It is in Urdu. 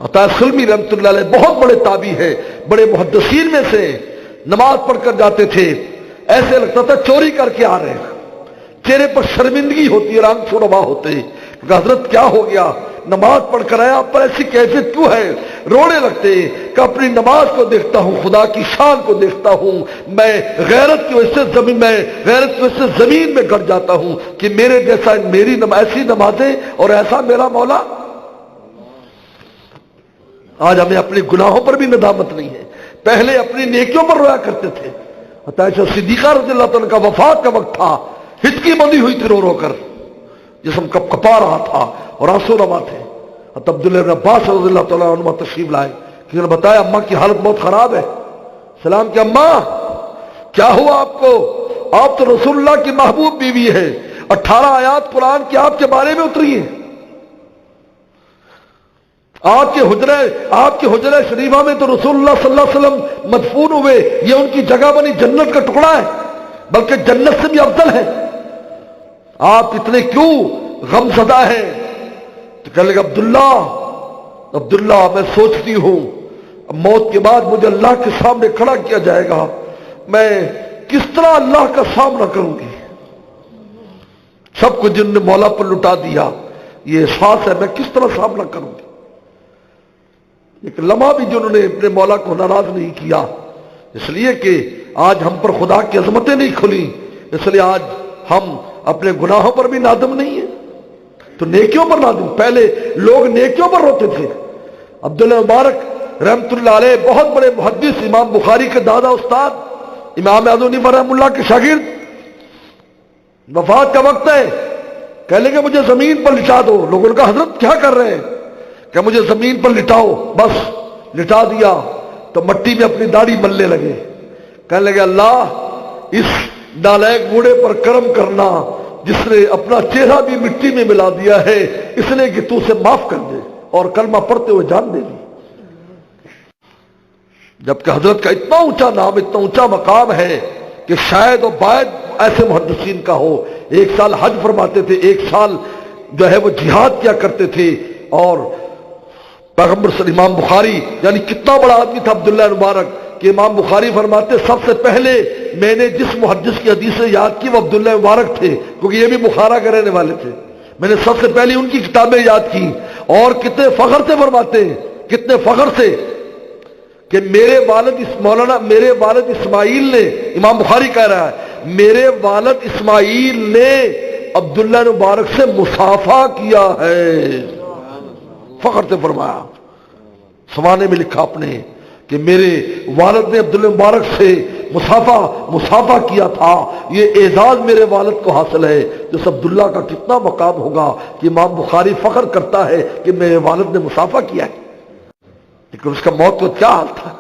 عطا سلمی رحمۃ اللہ علیہ بہت بڑے تابعی ہے، بڑے محدثین میں سے، نماز پڑھ کر جاتے تھے، ایسے لگتا تھا چوری کر کے آ رہے ہیں، چہرے پر شرمندگی ہوتی اور آنکھ چھوڑوا ہوتے کہ حضرت کیا ہو گیا، نماز پڑھ کر آیا، آپ پر ایسی کیفیت کیوں ہے؟ رونے لگتے کہ اپنی نماز کو دیکھتا ہوں، خدا کی شان کو دیکھتا ہوں، میں غیرت کی وجہ سے زمین میں گڑ جاتا ہوں کہ میرے جیسا ایسی نمازیں اور ایسا میرا مولا۔ آج ہمیں اپنے گناہوں پر بھی ندامت نہیں ہے، پہلے اپنی نیکیوں پر رویا کرتے تھے۔ عائشہ صدیقہ رضی اللہ تعالیٰ کا وفات کا وقت تھا، ہچکی بندی ہوئی تھی رو رو کر، جسم کپ کپا رہا تھا اور آنسو روا تھے۔ عبداللہ بن عباس رضی اللہ تعالیٰ عنہ تشریف لائے، کسی نے بتایا اماں کی حالت بہت خراب ہے۔ سلام کہ اماں کیا ہوا آپ کو؟ آپ تو رسول اللہ کی محبوب بیوی ہے، 18 آیات قرآن کی آپ کے بارے میں اتری ہیں، آپ کے حجرہ شریفہ میں تو رسول اللہ صلی اللہ علیہ وسلم مدفون ہوئے، یہ ان کی جگہ بنی جنت کا ٹکڑا ہے، بلکہ جنت سے بھی افضل ہے، آپ اتنے کیوں غم زدہ ہیں؟ تو کہنے لگا عبداللہ میں سوچتی ہوں موت کے بعد مجھے اللہ کے سامنے کھڑا کیا جائے گا، میں کس طرح اللہ کا سامنا کروں گی؟ سب کچھ جن نے مولا پر لٹا دیا، یہ احساس ہے میں کس طرح سامنا کروں گی؟ ایک لمحہ بھی جنہوں نے اپنے مولا کو ناراض نہیں کیا، اس لیے کہ آج ہم پر خدا کی عظمتیں نہیں کھلی، اس لیے آج ہم اپنے گناہوں پر بھی نادم نہیں ہیں تو نیکیوں پر نادم۔ پہلے لوگ نیکیوں پر روتے تھے۔ عبداللہ مبارک رحمت اللہ علیہ بہت بڑے محدث، امام بخاری کے دادا استاد، امام اعظم حنیفہ رحمہ اللہ کے شاگرد، وفات کا وقت ہے، کہنے لگے مجھے زمین پر لٹا دو۔ لوگوں نے کہا حضرت کیا کر رہے ہیں؟ کہ مجھے زمین پر لٹاؤ، بس لٹا دیا تو مٹی میں اپنی داڑھی ملنے لگے، کہنے لگے اللہ اس نالائق بوڑھے پر کرم کرنا جس نے اپنا چہرہ بھی مٹی میں ملا دیا ہے، اس لیے کہ تو اسے معاف کر دے، اور کلمہ پڑھتے ہوئے جان دے دی۔ جبکہ حضرت کا اتنا اونچا نام، اتنا اونچا مقام ہے کہ شاید و باید ایسے محدثین کا ہو۔ ایک سال حج فرماتے تھے، ایک سال جو ہے وہ جہاد کیا کرتے تھے، اور پیغمبر صلی امام بخاری یعنی کتنا بڑا آدمی تھا عبداللہ مبارک کہ امام بخاری فرماتے سب سے پہلے میں نے جس محدث کی حدیثیں یاد کی وہ عبداللہ مبارک تھے، کیونکہ یہ بھی بخارا کے رہنے والے تھے، میں نے سب سے پہلے ان کی کتابیں یاد کی۔ اور کتنے فخر سے فرماتے ہیں، کتنے فخر سے کہ میرے والد اسماعیل نے، امام بخاری کہہ رہا ہے میرے والد اسماعیل نے عبداللہ مبارک سے مصافحہ کیا ہے، فخر سے فرمایا۔ سوانے میں لکھا اپنے کہ میرے والد نے عبداللہ مبارک سے مصافحہ کیا تھا، یہ اعزاز میرے والد کو حاصل ہے۔ جس عبداللہ کا کتنا مقام ہوگا کہ امام بخاری فخر کرتا ہے کہ میرے والد نے مصافحہ کیا ہے، لیکن اس کا موت کو کیا حال تھا؟